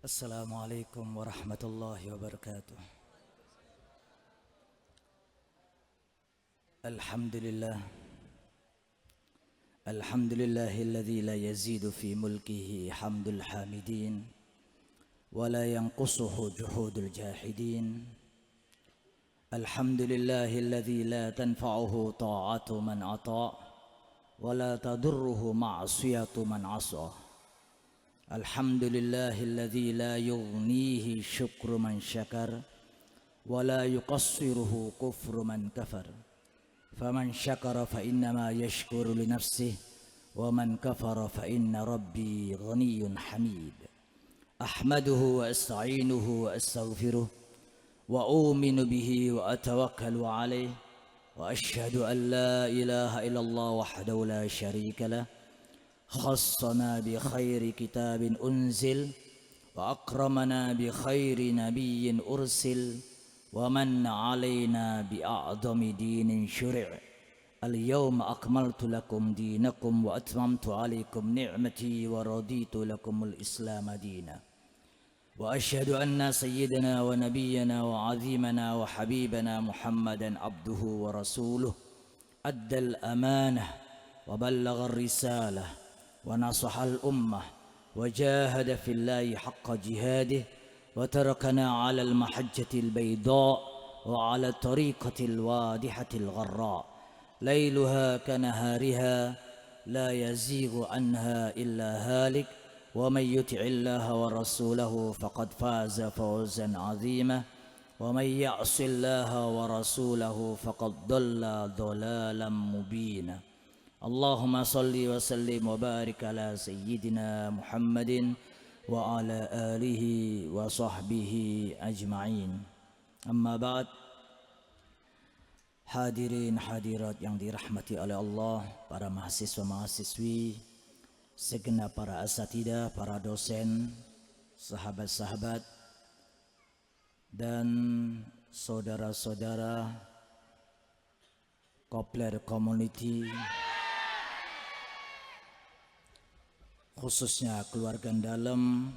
Assalamualaikum warahmatullahi wabarakatuh. Alhamdulillah. Alhamdulillahilladzi la yazidu fi mulkihi hamdul hamidin wa la yanqusuhu juhudul jahidin. Alhamdulillahilladzi la tanfa'uhu ta'atu man ata' wa la tadurruhu ma'siyatu man 'asa. Alhamdulillahilladzi la yughnihi syukru man syakar wa la yuqassiruhu kufru man kafar. Faman syakara fa innama yashkuru li nafsihi wa man kafara fa inna rabbi ghaniyyun hamid. Ahmaduhu wa asta'inuhu wa astaghfiruh wa uminu bihi wa atawakkalu alayhi wa ashhadu an la ilaha illallah wahdahu la syarika lah. خصنا بخير كتاب أنزل وأكرمنا بخير نبي أرسل ومن علينا بأعظم دين شرع. اليوم أكملت لكم دينكم وأتممت عليكم نعمتي ورضيت لكم الإسلام دينا. وأشهد أن سيدنا ونبينا وعظيمنا وحبيبنا محمدا عبده ورسوله أدى الأمانة وبلغ الرسالة ونصح الأمة وجاهد في الله حق جهاده وتركنا على المحجة البيضاء وعلى الطريقة الواضحة الغراء ليلها كنهارها لا يزيغ عنها إلا هالك. ومن يطع الله ورسوله فقد فاز فوزا عظيما ومن يعص الله ورسوله فقد ضل ضلالا مبينا. Allahumma salli wa sallim wa barik ala sayyidina Muhammadin wa ala alihi wa sahbihi ajma'in. Amma ba'd. Hadirin hadirat yang dirahmati oleh Allah, para mahasiswa mahasiswi, segenap para asatidah, para dosen, sahabat-sahabat dan saudara-saudara Kopler Community, khususnya keluarga dalam,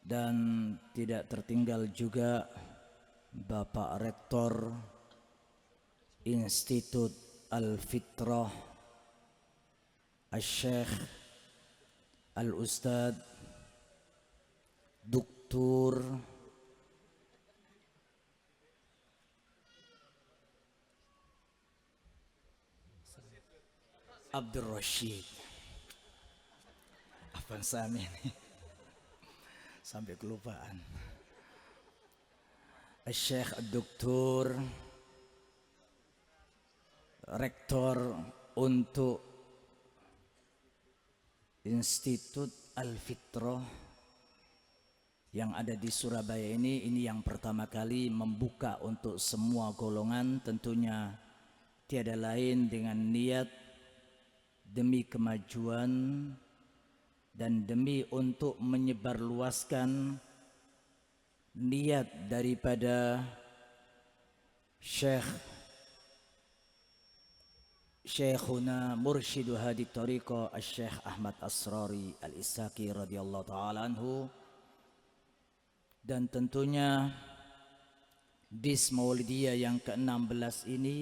dan tidak tertinggal juga Bapak Rektor Institut Al-Fitrah Al-Syekh Al-Ustadz Dr. Abdul Rashid. Abang Sami ini sampai kelupaan. Syekh Dr. Rektor untuk Institut Al-Fitrah yang ada di Surabaya ini yang pertama kali membuka untuk semua golongan, tentunya tiada lain dengan niat demi kemajuan dan demi untuk menyebarluaskan niat daripada Syekhuna Mursyidu Hadi Tariqah Syekh Ahmad Asrari Al-Isaki radhiyallahu ta'ala anhu. Dan tentunya dis Maulidiyah yang ke-16 ini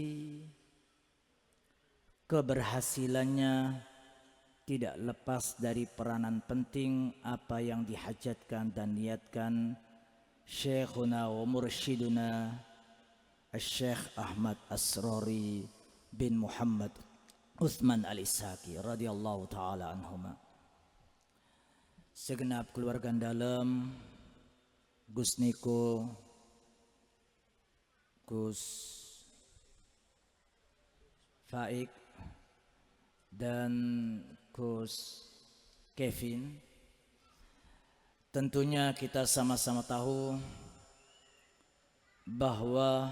keberhasilannya tidak lepas dari peranan penting apa yang dihajatkan dan niatkan Syekhuna wa Mursyiduna Syekh Ahmad Asrari bin Muhammad Uthman Al-Isaki radhiyallahu ta'ala anhuma. Segenap keluarga dalam, Gus Niko, Gus Faik dan Gus Kevin, tentunya kita sama-sama tahu bahwa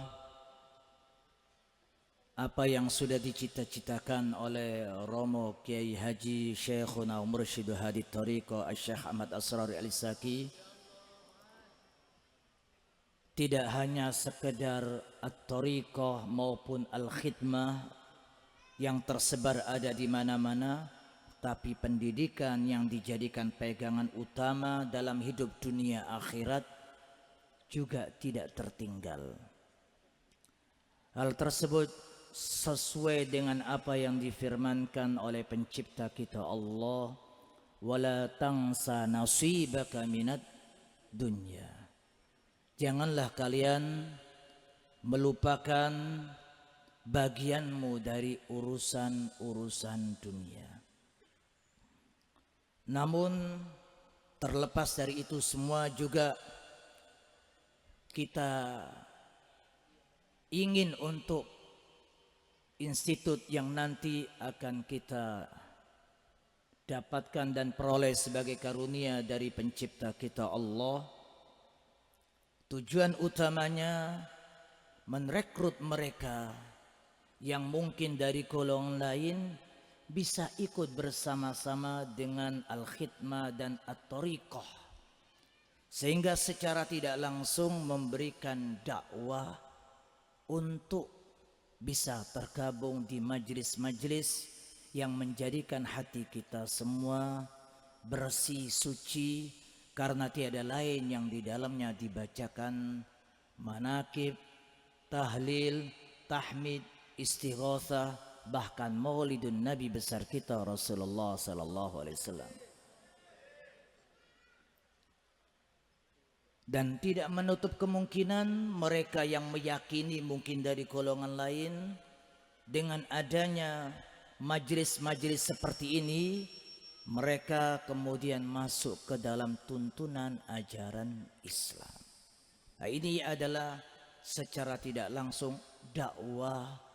apa yang sudah dicita-citakan oleh Romo Kiai Haji Syekhuna Mursyidu Hadi Tariqah Syekh Ahmad Asrari Al-Isaki tidak hanya sekedar at-tariqah maupun al-khidmah yang tersebar ada di mana-mana, tapi pendidikan yang dijadikan pegangan utama dalam hidup dunia akhirat juga tidak tertinggal. Hal tersebut sesuai dengan apa yang difirmankan oleh pencipta kita Allah, wala tansa nasibaka minad dunya. Janganlah kalian melupakan bagianmu dari urusan-urusan dunia. Namun terlepas dari itu semua juga kita ingin untuk institut yang nanti akan kita dapatkan dan peroleh sebagai karunia dari pencipta kita Allah. Tujuan utamanya merekrut mereka yang mungkin dari golongan lain bisa ikut bersama-sama dengan al-khidmah dan at-tariqah, sehingga secara tidak langsung memberikan dakwah untuk bisa tergabung di majelis-majelis yang menjadikan hati kita semua bersih suci, karena tiada lain yang di dalamnya dibacakan manaqib, tahlil, tahmid, istighatsah, bahkan maulidun Nabi besar kita Rasulullah sallallahu alaihi wasallam. Dan tidak menutup kemungkinan mereka yang meyakini mungkin dari golongan lain, dengan adanya majelis-majelis seperti ini, mereka kemudian masuk ke dalam tuntunan ajaran Islam. Nah, ini adalah secara tidak langsung dakwah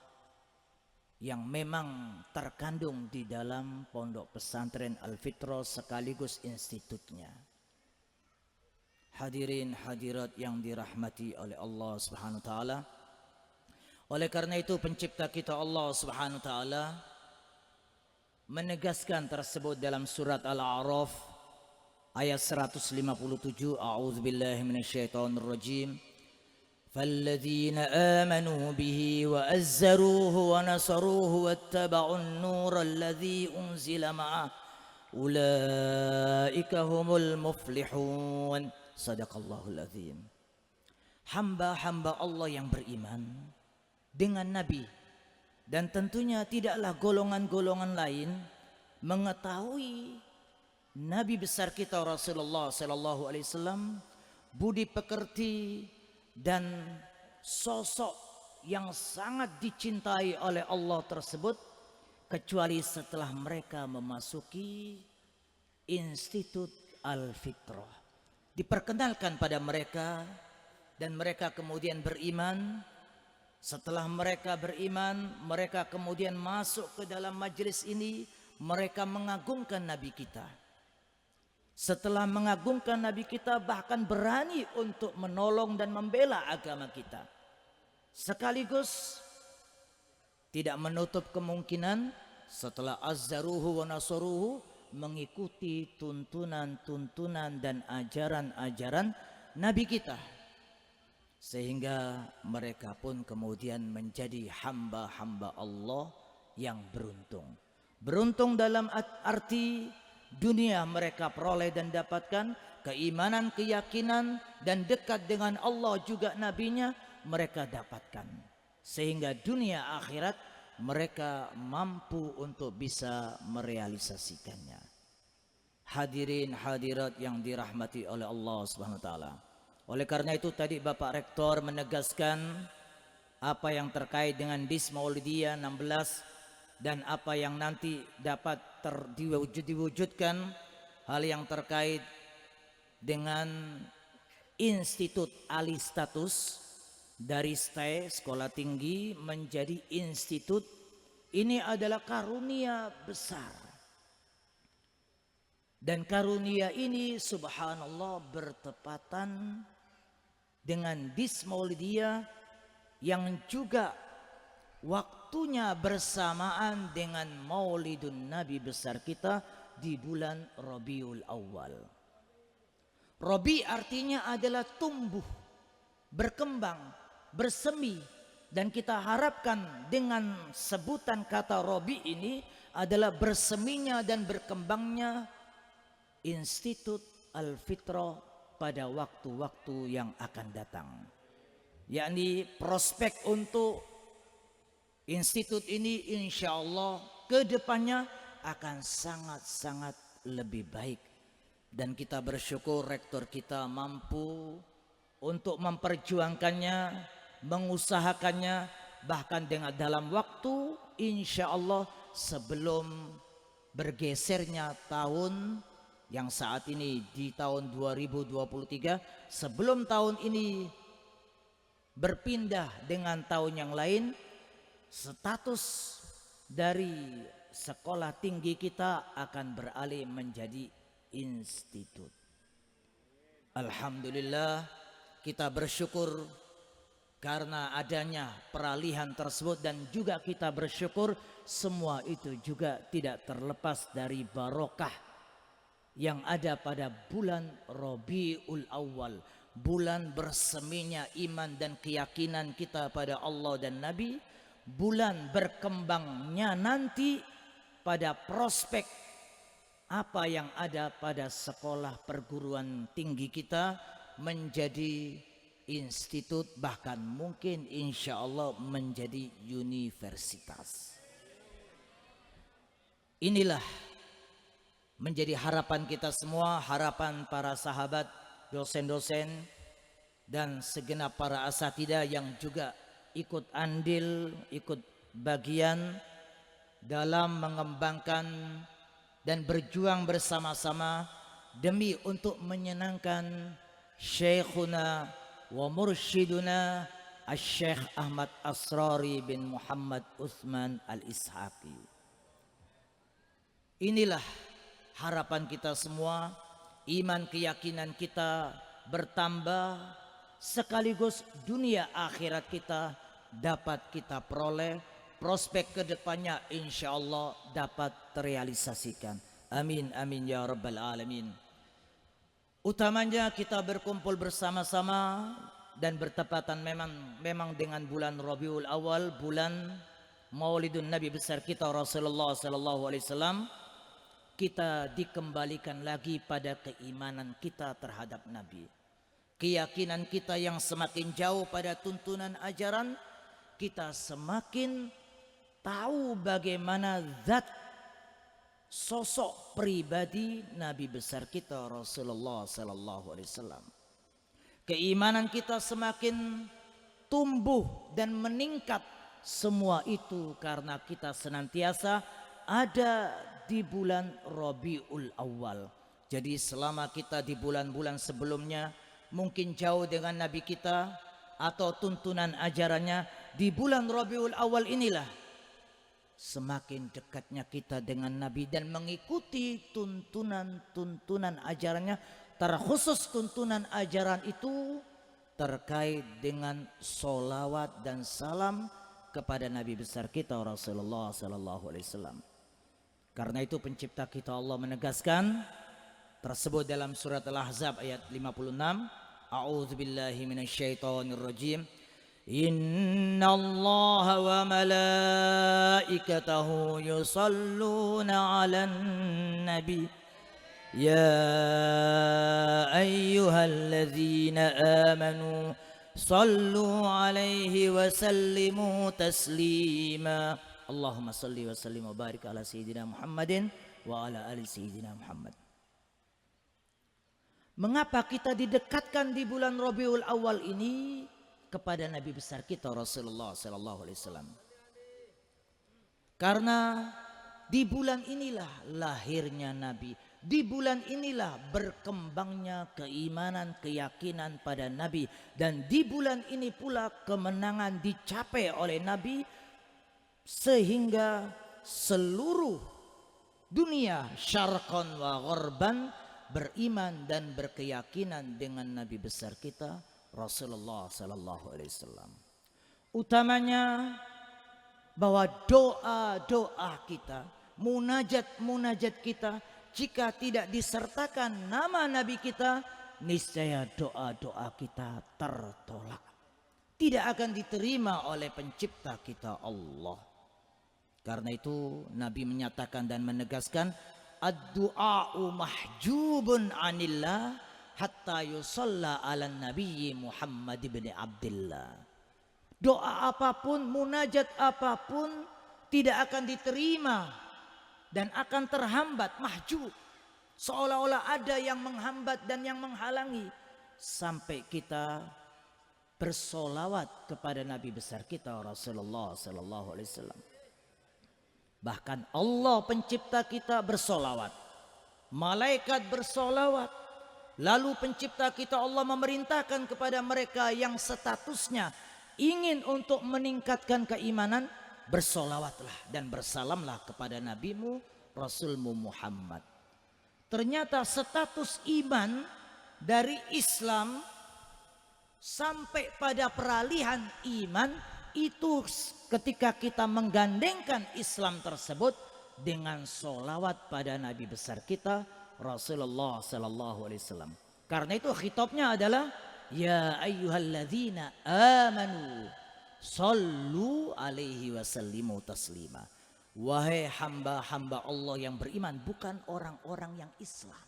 yang memang terkandung di dalam pondok pesantren Al-Fitrah sekaligus institutnya. Hadirin hadirat yang dirahmati oleh Allah Subhanahu wa taala. Oleh karena itu pencipta kita Allah Subhanahu wa taala menegaskan tersebut dalam surat Al-A'raf ayat 157, a'udzubillahi minasyaitonir rajim. فالذين آمنوا به وأزروه ونصروه واتبعوا النور الذي أنزل معه أولئك هم المفلحون. Sadaqallahul azim. Hamba-hamba Allah yang beriman dengan Nabi, dan tentunya tidaklah golongan-golongan lain mengetahui Nabi besar kita Rasulullah sallallahu alaihi wasallam, budi pekerti dan sosok yang sangat dicintai oleh Allah tersebut, kecuali setelah mereka memasuki Institut Al-Fitrah. Diperkenalkan pada mereka dan mereka kemudian beriman. Setelah mereka beriman, mereka kemudian masuk ke dalam majelis ini, mereka mengagungkan Nabi kita. Setelah mengagungkan Nabi kita, bahkan berani untuk menolong dan membela agama kita. Sekaligus tidak menutup kemungkinan setelah azzaruhu wa nasaruhu mengikuti tuntunan-tuntunan dan ajaran-ajaran Nabi kita, sehingga mereka pun kemudian menjadi hamba-hamba Allah yang beruntung. Beruntung dalam arti dunia mereka peroleh dan dapatkan keimanan, keyakinan, dan dekat dengan Allah juga nabinya mereka dapatkan, sehingga dunia akhirat mereka mampu untuk bisa merealisasikannya. Hadirin hadirat yang dirahmati oleh Allah Subhanahu wa taala. Oleh karena itu tadi Bapak Rektor menegaskan apa yang terkait dengan Dis Maulidiyah 16 dan apa yang nanti dapat diwujudkan, hal yang terkait dengan Institut Alih Status dari STE sekolah tinggi menjadi institut. Ini adalah karunia besar, dan karunia ini subhanallah bertepatan dengan Dis Maulidiyah yang juga waktunya bersamaan dengan Maulidun Nabi besar kita di bulan Rabiul Awal. Rabi artinya adalah tumbuh, berkembang, bersemi, dan kita harapkan dengan sebutan kata Rabi ini adalah berseminya dan berkembangnya Institut Al-Fitrah pada waktu-waktu yang akan datang. Yakni prospek untuk institut ini insya Allah ke depannya akan sangat-sangat lebih baik. Dan kita bersyukur rektor kita mampu untuk memperjuangkannya, mengusahakannya, bahkan dengan dalam waktu insya Allah sebelum bergesernya tahun yang saat ini di tahun 2023, sebelum tahun ini berpindah dengan tahun yang lain, status dari sekolah tinggi kita akan beralih menjadi institut. Alhamdulillah, kita bersyukur karena adanya peralihan tersebut, dan juga kita bersyukur semua itu juga tidak terlepas dari barokah yang ada pada bulan Rabiul Awal, bulan berseminya iman dan keyakinan kita pada Allah dan Nabi, bulan berkembangnya nanti pada prospek apa yang ada pada sekolah perguruan tinggi kita menjadi institut, bahkan mungkin insya Allah menjadi universitas. Inilah menjadi harapan kita semua, harapan para sahabat, dosen-dosen, dan segenap para asatidah yang juga ikut andil, ikut bagian dalam mengembangkan dan berjuang bersama-sama demi untuk menyenangkan Syekhuna wa mursyiduna Syekh Ahmad Asrari bin Muhammad Utsman Al-Ishaqi. Inilah harapan kita semua, iman keyakinan kita bertambah, sekaligus dunia akhirat kita dapat kita peroleh, prospek kedepannya insya Allah dapat terrealisasikan. Amin amin ya rabbal alamin. Utamanya kita berkumpul bersama-sama dan bertepatan memang dengan bulan Rabiul Awal, bulan Maulidun Nabi besar kita Rasulullah sallallahu alaihi wasallam. Kita dikembalikan lagi pada keimanan kita terhadap Nabi. Keyakinan kita yang semakin jauh pada tuntunan ajaran, kita semakin tahu bagaimana zat sosok pribadi Nabi besar kita Rasulullah sallallahu alaihi wasallam. Keimanan kita semakin tumbuh dan meningkat, semua itu karena kita senantiasa ada di bulan Rabiul Awal. Jadi selama kita di bulan-bulan sebelumnya mungkin jauh dengan Nabi kita atau tuntunan ajarannya, di bulan Rabiul Awal inilah semakin dekatnya kita dengan Nabi dan mengikuti tuntunan ajarannya, terkhusus tuntunan ajaran itu terkait dengan solawat dan salam kepada Nabi besar kita Rasulullah sallallahu alaihi wasallam. Karena itu pencipta kita Allah menegaskan tersebut dalam surat Al-Ahzab ayat 56, A'udzubillahi minasyaitonirrajim. Innallaha wa malaikatahu yusalluna 'alan nabi ya ayyuhalladzina amanu sallu 'alaihi wa sallimu taslima. Allahumma salli wa sallim wa barik ala sayyidina Muhammadin wa ala ali sayyidina Muhammad. Mengapa kita didekatkan di bulan Rabiul Awal ini kepada Nabi besar kita Rasulullah sallallahu alaihi wasallam? Karena di bulan inilah lahirnya Nabi, di bulan inilah berkembangnya keimanan, keyakinan pada Nabi, dan di bulan ini pula kemenangan dicapai oleh Nabi sehingga seluruh dunia syarqan wa gharban beriman dan berkeyakinan dengan Nabi besar kita Rasulullah sallallahu alaihi wasallam. Utamanya bahwa doa-doa kita, munajat-munajat kita, jika tidak disertakan nama Nabi kita, niscaya doa-doa kita tertolak, tidak akan diterima oleh pencipta kita Allah. Karena itu Nabi menyatakan dan menegaskan, ad-du'a'u mahjubun anillah hatta yusalla ala nabiyyi Muhammad ibn Abdullah. Doa apapun, munajat apapun tidak akan diterima dan akan terhambat, mahjub. Seolah-olah ada yang menghambat dan yang menghalangi sampai kita bersolawat kepada Nabi besar kita Rasulullah sallallahu alaihi wasallam. Bahkan Allah pencipta kita bersolawat, malaikat bersolawat, lalu pencipta kita Allah memerintahkan kepada mereka yang statusnya ingin untuk meningkatkan keimanan, bersolawatlah dan bersalamlah kepada nabimu Rasulmu Muhammad. Ternyata status iman dari Islam sampai pada peralihan iman itu ketika kita menggandengkan Islam tersebut dengan solawat pada Nabi besar kita Rasulullah sallallahu alaihi wasallam. Karena itu khitabnya adalah ya ayyuhalladzina amanu sallu alaihi wasallimu taslima. Wahai hamba-hamba Allah yang beriman, bukan orang-orang yang Islam.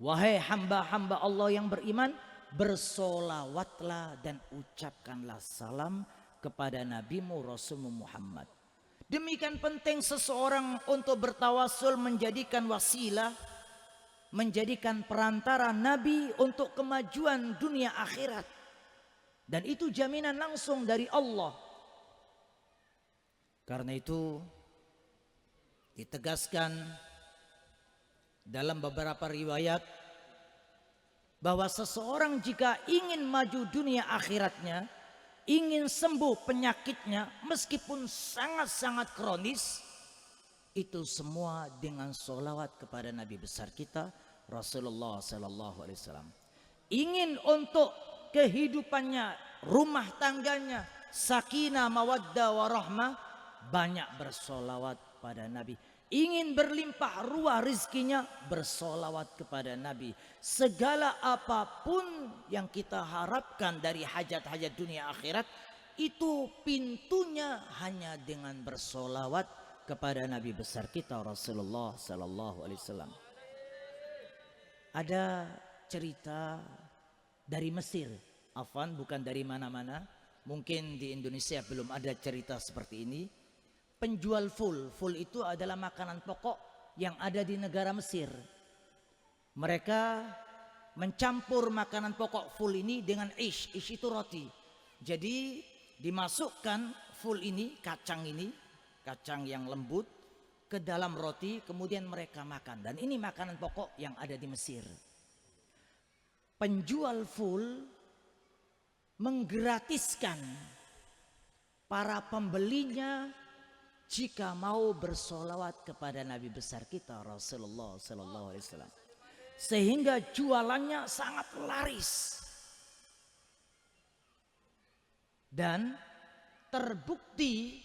Wahai hamba-hamba Allah yang beriman, bersolawatlah dan ucapkanlah salam kepada nabimu Rasulmu Muhammad. Demikian penting seseorang untuk bertawasul, menjadikan wasilah, menjadikan perantara Nabi untuk kemajuan dunia akhirat. Dan itu jaminan langsung dari Allah. Karena itu ditegaskan dalam beberapa riwayat bahwa seseorang jika ingin maju dunia akhiratnya, ingin sembuh penyakitnya meskipun sangat-sangat kronis, itu semua dengan solawat kepada Nabi besar kita Rasulullah sallallahu alaihi wasallam. Ingin untuk kehidupannya, rumah tangganya sakinah mawaddah warahmah, banyak bersolawat pada Nabi. Ingin berlimpah ruah rizkinya, bersolawat kepada Nabi. Segala apapun yang kita harapkan dari hajat-hajat dunia akhirat, itu pintunya hanya dengan bersolawat kepada Nabi besar kita Rasulullah sallallahu alaihi wasallam. Ada cerita dari Mesir, afwan bukan dari mana-mana. Mungkin di Indonesia belum ada cerita seperti ini. Penjual ful itu adalah makanan pokok yang ada di negara Mesir. Mereka mencampur makanan pokok ful ini dengan ish itu roti. Jadi dimasukkan ful ini, kacang yang lembut ke dalam roti, kemudian mereka makan. Dan ini makanan pokok yang ada di Mesir. Penjual ful menggratiskan para pembelinya jika mau bersolawat kepada Nabi besar kita Rasulullah sallallahu alaihi wasallam, sehingga jualannya sangat laris dan terbukti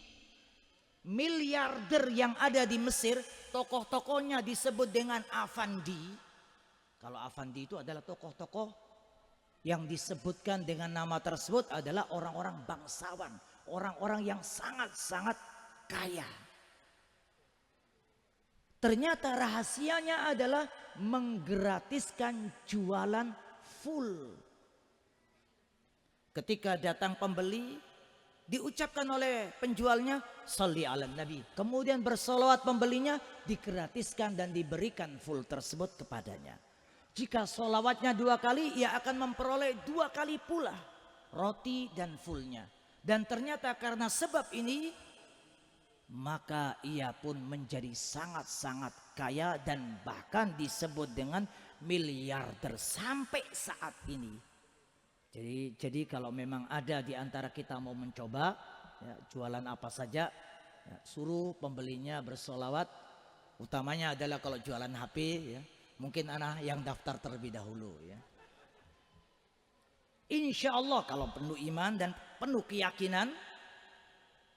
miliarder yang ada di Mesir, tokoh-tokohnya disebut dengan Afandi. Kalau Afandi itu adalah tokoh-tokoh yang disebutkan dengan nama tersebut adalah orang-orang bangsawan, orang-orang yang sangat-sangat kaya. Ternyata rahasianya adalah menggratiskan jualan full. Ketika datang pembeli, diucapkan oleh penjualnya sholli ala nabi, kemudian bersolawat pembelinya, digratiskan dan diberikan full tersebut kepadanya. Jika solawatnya 2 kali, ia akan memperoleh 2 kali pula roti dan fullnya. Dan ternyata karena sebab ini, maka ia pun menjadi sangat-sangat kaya dan bahkan disebut dengan miliarder sampai saat ini. Jadi kalau memang ada di antara kita mau mencoba ya, jualan apa saja, ya, suruh pembelinya bersolawat. Utamanya adalah kalau jualan HP ya, mungkin anak yang daftar terlebih dahulu ya. Insya Allah kalau penuh iman dan penuh keyakinan,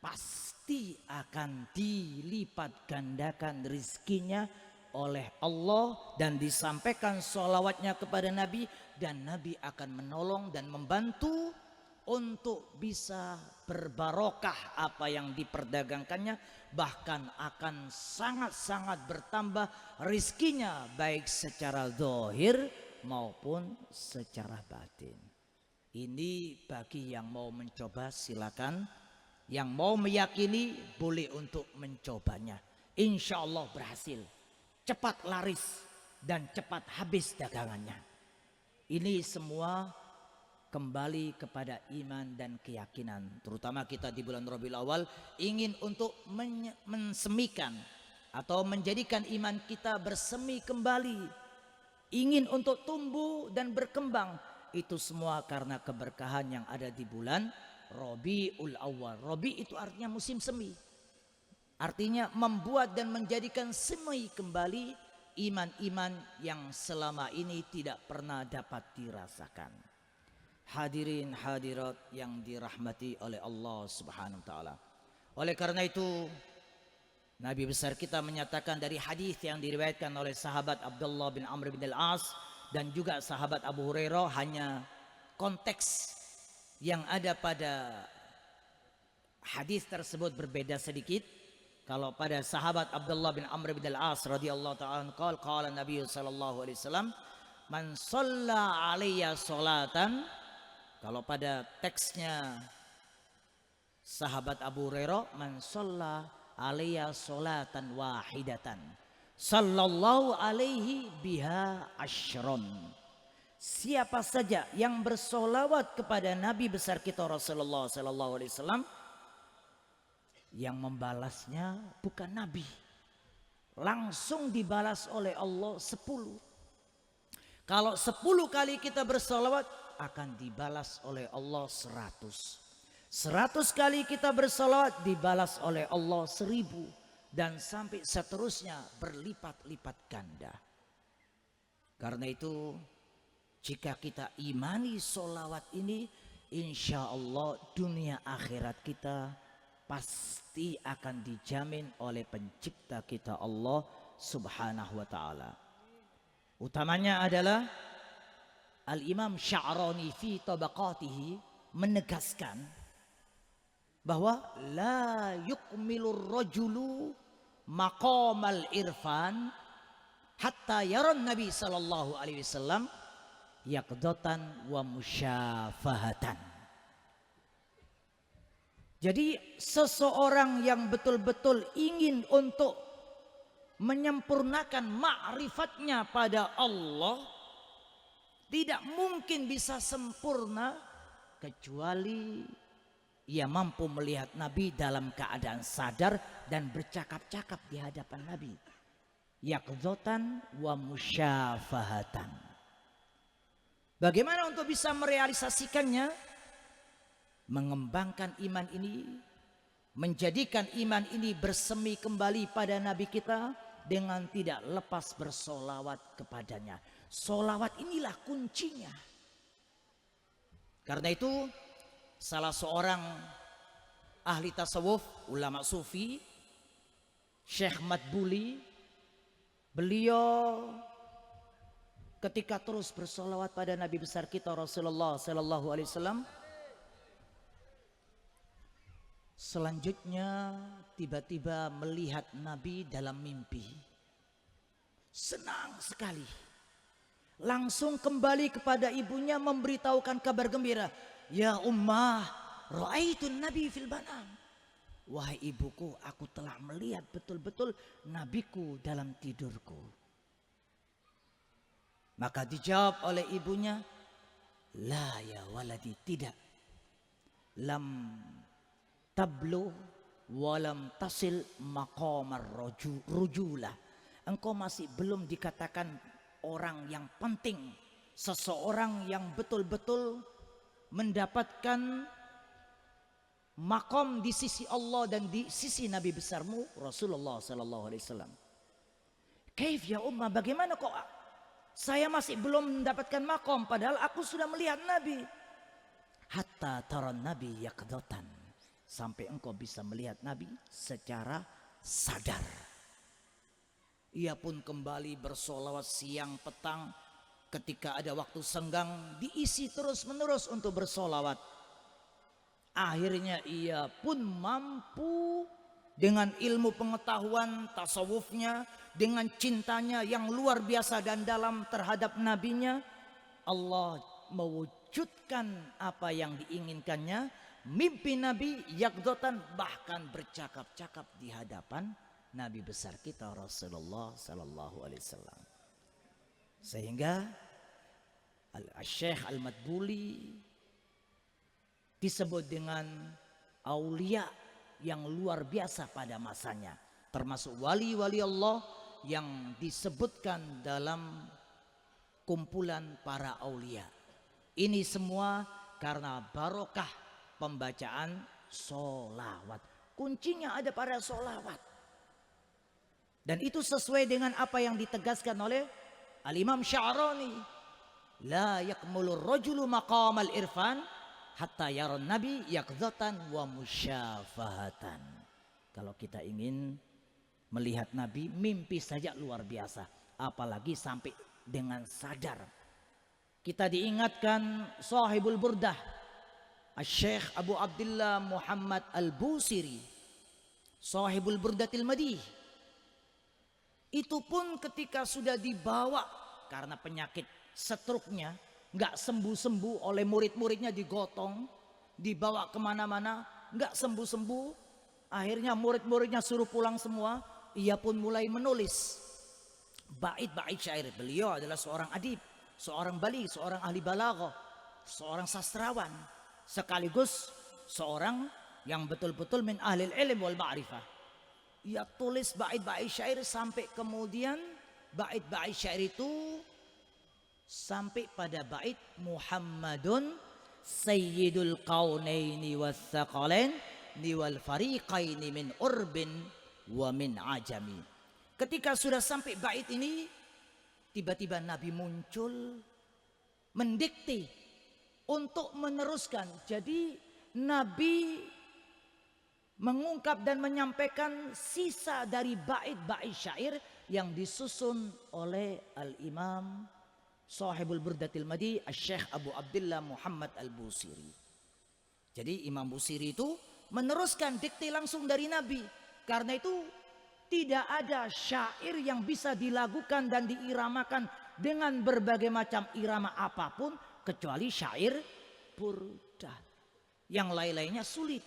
pasti akan dilipat gandakan rizkinya oleh Allah, dan disampaikan sholawatnya kepada Nabi, dan Nabi akan menolong dan membantu untuk bisa berbarokah apa yang diperdagangkannya, bahkan akan sangat-sangat bertambah rizkinya baik secara zahir maupun secara batin. Ini bagi yang mau mencoba silakan, yang mau meyakini boleh untuk mencobanya. Insya Allah berhasil, cepat laris dan cepat habis dagangannya. Ini semua kembali kepada iman dan keyakinan. Terutama kita di bulan Rabiul Awal ingin untuk mensemikan atau menjadikan iman kita bersemi kembali. Ingin untuk tumbuh dan berkembang. Itu semua karena keberkahan yang ada di bulan Rabiul Awal. Rabi itu artinya musim semi. Artinya membuat dan menjadikan semi kembali iman-iman yang selama ini tidak pernah dapat dirasakan. Hadirin hadirat yang dirahmati oleh Allah Subhanahu wa taala. Oleh karena itu Nabi besar kita menyatakan dari hadis yang diriwayatkan oleh sahabat Abdullah bin Amr bin Al-As dan juga sahabat Abu Hurairah, hanya konteks yang ada pada hadis tersebut berbeda sedikit. Kalau pada sahabat Abdullah bin Amr bin Al-As radhiyallahu ta'ala qala Nabi sallallahu alaihi wasallam, man shalla alayya salatan. Kalau pada teksnya sahabat Abu Hurairah, man shalla alayya salatan wahidatan sallallahu alaihi biha asyron. Siapa saja yang bersolawat kepada Nabi besar kita Rasulullah sallallahu alaihi wasallam, yang membalasnya bukan Nabi, langsung dibalas oleh Allah 10. Kalau 10 kali kita bersolawat, akan dibalas oleh Allah 100. 100 kali kita bersolawat, dibalas oleh Allah 1000. Dan sampai seterusnya berlipat-lipat ganda. Karena itu jika kita imani solawat ini, insya Allah dunia akhirat kita pasti akan dijamin oleh pencipta kita Allah Subhanahu wa ta'ala. Utamanya adalah Al-Imam Sya'rani fi tabaqatihi menegaskan bahwa la yukmilur rajulu maqamal irfan hatta yaran Nabi sallallahu alaihi wasallam yaqdatan wa musyafahatan. Jadi seseorang yang betul-betul ingin untuk menyempurnakan ma'rifatnya pada Allah tidak mungkin bisa sempurna kecuali ia mampu melihat Nabi dalam keadaan sadar dan bercakap-cakap di hadapan Nabi. Yaqdatan wa musyafahatan. Bagaimana untuk bisa merealisasikannya? Mengembangkan iman ini, menjadikan iman ini bersemi kembali pada Nabi kita dengan tidak lepas bersolawat kepadanya. Solawat inilah kuncinya. Karena itu salah seorang ahli tasawuf, ulama sufi, Syekh Madbuli, beliau ketika terus bersolawat pada Nabi besar kita Rasulullah sallallahu alaihi wasallam, selanjutnya tiba-tiba melihat Nabi dalam mimpi. Senang sekali. Langsung kembali kepada ibunya memberitahukan kabar gembira. Ya ummah, ra'aitun Nabi fil manam. Wahai ibuku, aku telah melihat betul-betul nabiku dalam tidurku. Maka dijawab oleh ibunya, la ya waladi, tidak. Lam tablu walam tasil maqamar rujulah. Engkau masih belum dikatakan orang yang penting, seseorang yang betul-betul mendapatkan makom di sisi Allah dan di sisi Nabi besarmu Rasulullah sallallahu alaihi wasallam. Kaif ya ummah, bagaimana kok saya masih belum mendapatkan makom padahal aku sudah melihat Nabi? Hatta taran Nabi yaqdatan, sampai engkau bisa melihat Nabi secara sadar. Ia pun kembali bersolawat siang petang, ketika ada waktu senggang diisi terus menerus untuk bersolawat. Akhirnya ia pun mampu dengan ilmu pengetahuan tasawufnya, dengan cintanya yang luar biasa dan dalam terhadap nabinya, Allah mewujudkan apa yang diinginkannya. Mimpi Nabi yakdotan, bahkan bercakap-cakap di hadapan Nabi besar kita Rasulullah Sallallahu Alaihi Wasallam. Sehingga Al-Syekh Al-Madbuli disebut dengan aulia yang luar biasa pada masanya, termasuk wali-wali Allah yang disebutkan dalam kumpulan para aulia. Ini semua karena barokah pembacaan sholawat. Kuncinya ada pada sholawat. Dan itu sesuai dengan apa yang ditegaskan oleh Al-Imam Sya'rani. La yakmulur rajulu maqamal irfan hatta yaron nabi yakzatan wa musyafahatan. Kalau kita ingin melihat Nabi, mimpi saja luar biasa, apalagi sampai dengan sadar. Kita diingatkan Sahibul Burdah, Syekh Abu Abdullah Muhammad Al-Busiri, Sahibul Burdatil Madih. Itu pun ketika sudah dibawa karena penyakit stroke-nya nggak sembuh-sembuh, oleh murid-muridnya digotong, dibawa kemana-mana, nggak sembuh-sembuh. Akhirnya murid-muridnya suruh pulang semua. Ia pun mulai menulis bait-bait syair. Beliau adalah seorang adib, seorang bali, seorang ahli balaghah, seorang sastrawan, sekaligus seorang yang betul-betul min ahlil ilm wal ma'rifah. Ia tulis bait-bait syair sampai kemudian bait-bait syair itu sampai pada bait Muhammadun Sayyidul Qaunaini was Tsaqalain wal fariqaini min urbin wa min ajami. Ketika sudah sampai bait ini, tiba-tiba Nabi muncul mendikte untuk meneruskan. Jadi Nabi mengungkap dan menyampaikan sisa dari bait-bait syair yang disusun oleh Al-Imam Sahibul Burdatil Madi, Syekh Abu Abdullah Muhammad Al-Busiri. Jadi Imam Busiri itu meneruskan dikte langsung dari Nabi. Karena itu tidak ada syair yang bisa dilakukan dan diiramakan dengan berbagai macam irama apapun kecuali syair burdah. Yang lain-lainnya sulit.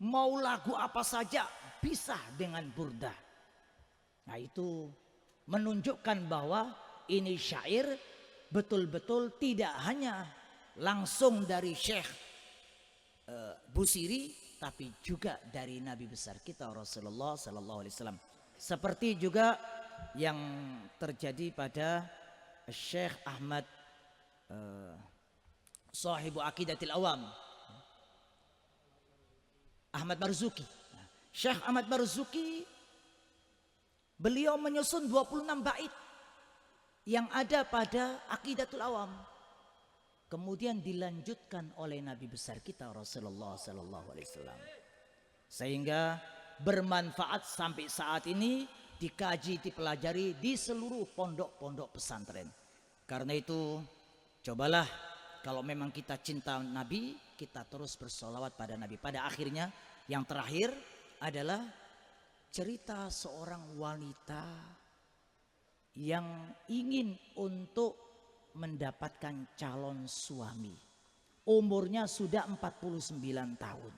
Mau lagu apa saja bisa dengan burdah. Nah itu menunjukkan bahwa ini syair betul-betul tidak hanya langsung dari Syekh Busiri, tapi juga dari Nabi besar kita Rasulullah Sallallahu Alaihi Wasallam. Seperti juga yang terjadi pada Syekh Ahmad Sahibu Aqidatil Awam, Ahmad Marzuki. Syekh Ahmad Marzuki, beliau menyusun 26 bait yang ada pada Aqidatul Awam, kemudian dilanjutkan oleh Nabi besar kita Rasulullah Sallallahu Alaihi Wasallam, sehingga bermanfaat sampai saat ini, dikaji, dipelajari di seluruh pondok-pondok pesantren. Karena itu cobalah kalau memang kita cinta Nabi, kita terus bersolawat pada Nabi. Pada akhirnya yang terakhir adalah cerita seorang wanita yang ingin untuk mendapatkan calon suami. Umurnya sudah 49 tahun.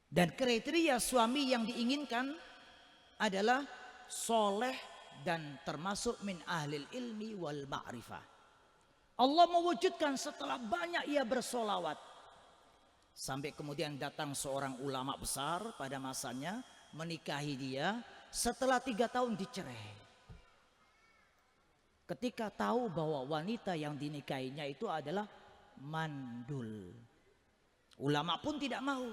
Dan kriteria suami yang diinginkan adalah soleh dan termasuk min ahlil ilmi wal ma'rifah. Allah mewujudkan setelah banyak ia bersolawat. Sampai kemudian datang seorang ulama besar pada masanya menikahi dia. Setelah 3 tahun dicerai. Ketika tahu bahwa wanita yang dinikahinya itu adalah mandul, ulama pun tidak mau,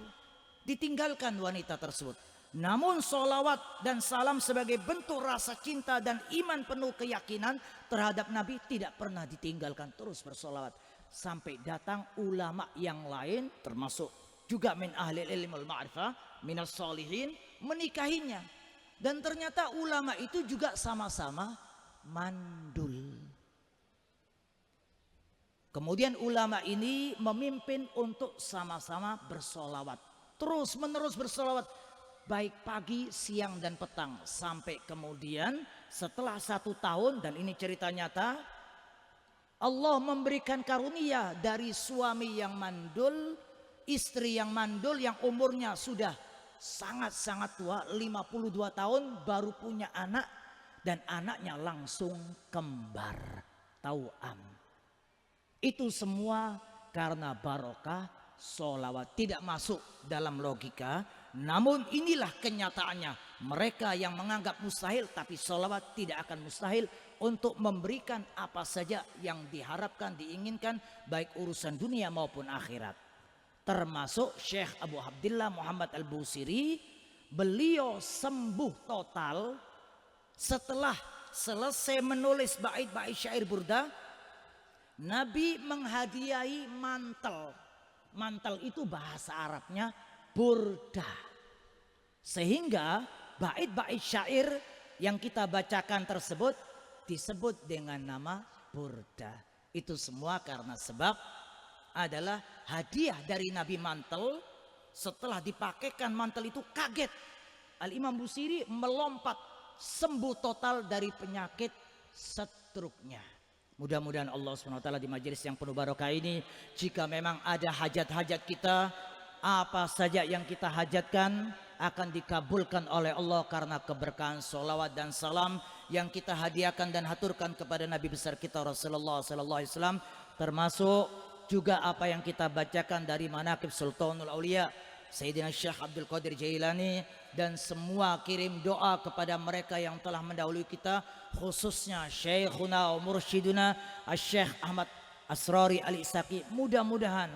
ditinggalkan wanita tersebut. Namun solawat dan salam sebagai bentuk rasa cinta dan iman penuh keyakinan terhadap Nabi tidak pernah ditinggalkan, terus bersolawat. Sampai datang ulama yang lain termasuk juga min ahli ilmi wal ma'rifah minas solihin menikahinya. Dan ternyata ulama itu juga sama-sama mandul. Kemudian ulama ini memimpin untuk sama-sama bersolawat. Terus menerus bersolawat. Baik pagi, siang dan petang. Sampai kemudian setelah 1 tahun, dan ini cerita nyata, Allah memberikan karunia dari suami yang mandul, istri yang mandul yang umurnya sudah sangat-sangat tua, 52 tahun baru punya anak, dan anaknya langsung kembar, tau'am. Itu semua karena barokah sholawat. Tidak masuk dalam logika, namun inilah kenyataannya. Mereka yang menganggap mustahil, tapi sholawat tidak akan mustahil untuk memberikan apa saja yang diharapkan, diinginkan, baik urusan dunia maupun akhirat. Termasuk Syekh Abu Abdillah Muhammad Al-Busiri, beliau sembuh total setelah selesai menulis bait-bait syair burda. Nabi menghadiahi mantel. Mantel itu bahasa Arabnya burda. Sehingga bait-bait syair yang kita bacakan tersebut disebut dengan nama burda. Itu semua karena sebab adalah hadiah dari Nabi mantel. Setelah dipakaikan mantel itu kaget. Al-Imam Busiri melompat sembuh total dari penyakit stroke-nya. Mudah-mudahan Allah SWT di majelis yang penuh barokah ini, jika memang ada hajat-hajat kita, apa saja yang kita hajatkan akan dikabulkan oleh Allah karena keberkahan sholawat dan salam yang kita hadiahkan dan haturkan kepada Nabi besar kita Rasulullah SAW. Termasuk juga apa yang kita bacakan dari manaqib Sultanul Aulia Sayyidina Syekh Abdul Qadir Jailani, dan semua kirim doa kepada mereka yang telah mendahului kita, khususnya Syekhuna wa Mursyiduna Syekh Ahmad Asrari Al-Isaki. Mudah-mudahan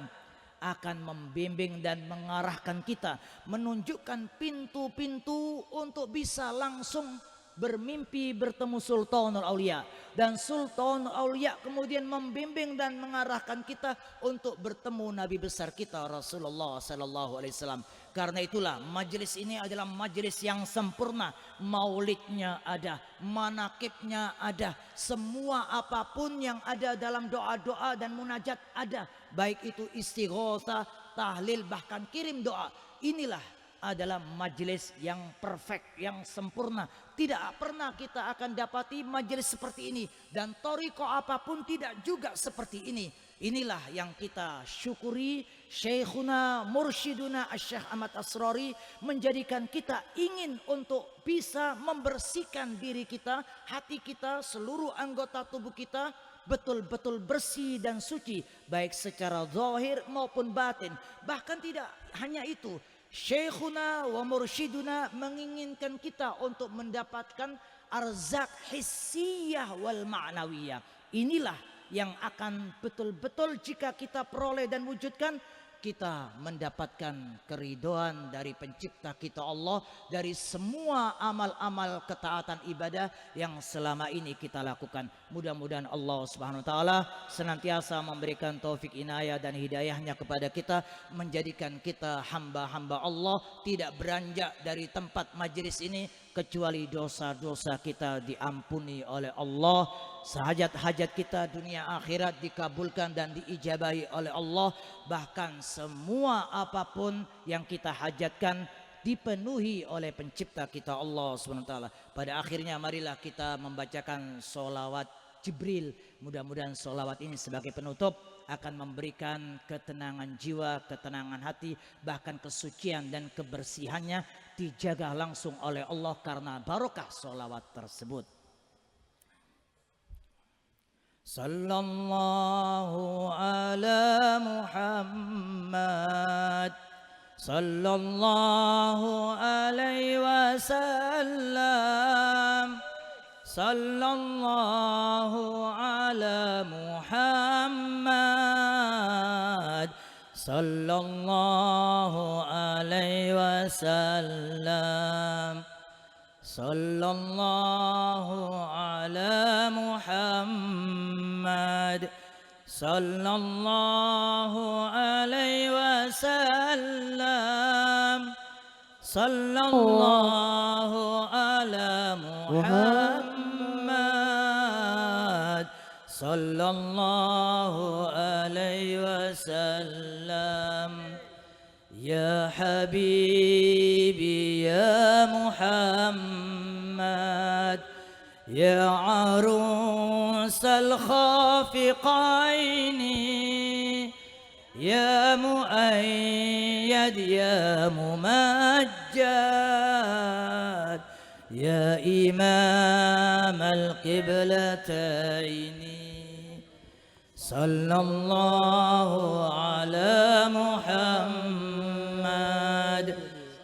akan membimbing dan mengarahkan kita, menunjukkan pintu-pintu untuk bisa langsung bermimpi bertemu Sultanul Aulia, dan Sultanul Aulia kemudian membimbing dan mengarahkan kita untuk bertemu Nabi besar kita Rasulullah sallallahu alaihi wasallam. Karena itulah majelis ini adalah majelis yang sempurna. Maulidnya ada, manakibnya ada, semua apapun yang ada dalam doa-doa dan munajat ada, baik itu istighotsah, tahlil, bahkan kirim doa. Inilah adalah majelis yang perfect, yang sempurna. Tidak pernah kita akan dapati majelis seperti ini, dan toriko apapun tidak juga seperti ini. Inilah yang kita syukuri. Syekhuna Mursyiduna Syekh Ahmad Asrari menjadikan kita ingin untuk bisa membersihkan diri kita, hati kita, seluruh anggota tubuh kita betul-betul bersih dan suci, baik secara zahir maupun batin. Bahkan tidak hanya itu, Syekhuna wa Mursyiduna menginginkan kita untuk mendapatkan arzak hissiyah wal ma'nawiyah. Inilah yang akan betul-betul jika kita peroleh dan wujudkan, kita mendapatkan keridhaan dari pencipta kita Allah dari semua amal-amal ketaatan ibadah yang selama ini kita lakukan. Mudah-mudahan Allah Subhanahu wa taala senantiasa memberikan taufik inayah dan hidayahnya kepada kita, menjadikan kita hamba-hamba Allah, tidak beranjak dari tempat majelis ini kecuali dosa-dosa kita diampuni oleh Allah, sehajat-hajat kita dunia akhirat dikabulkan dan diijabahi oleh Allah, bahkan semua apapun yang kita hajatkan dipenuhi oleh pencipta kita Allah SWT. Pada akhirnya marilah kita membacakan sholawat Jibril. Mudah-mudahan sholawat ini sebagai penutup akan memberikan ketenangan jiwa, ketenangan hati, bahkan kesucian dan kebersihannya dijaga langsung oleh Allah karena barokah sholawat tersebut. Sallallahu ala Muhammad, sallallahu alaihi wasallam, sallallahu ala Muhammad, sallallahu alaihi wasallam, sallallahu ala Muhammad, sallallahu alaihi wasallam, sallallahu ala Muhammad, صلى الله عليه وسلم. يا حبيبي يا محمد يا عروس الخافقين يا مؤيد يا ممجد يا إمام القبلتين. صلى الله على محمد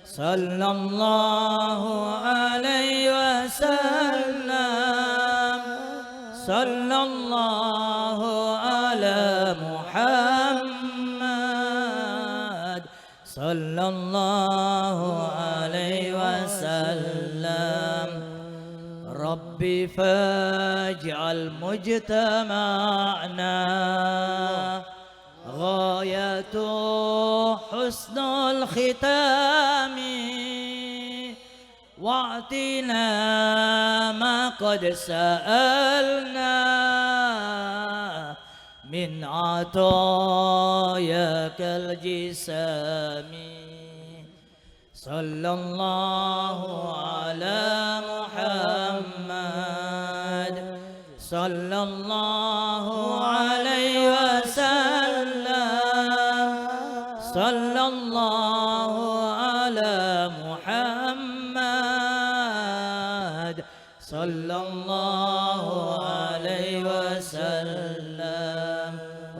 صلى الله عليه وسلم. صلى الله على محمد صلى الله عليه وسلم. ربي فاجعل مجتمعنا غاية حسن الختام واعطنا ما قد سألنا من عطاياك الجسام. صلى الله على محمد صلى الله عليه وسلم. صلى الله على محمد صلى الله عليه وسلم.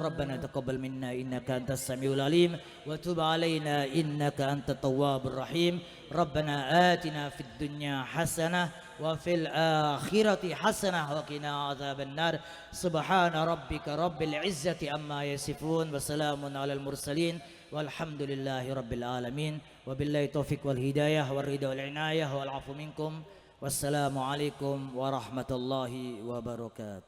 ربنا تقبل منا إنك أنت السميع العليم وتب علينا إنك أنت التواب الرحيم. ربنا آتنا في الدنيا حسنة وفي الآخرة حسنة وقنا عذاب النار. سبحان ربك رب العزة عما يصفون وسلام على المرسلين والحمد لله رب العالمين. وبالله التوفيق والهداية والرضا والعناية والعفو منكم. والسلام عليكم ورحمة الله وبركاته.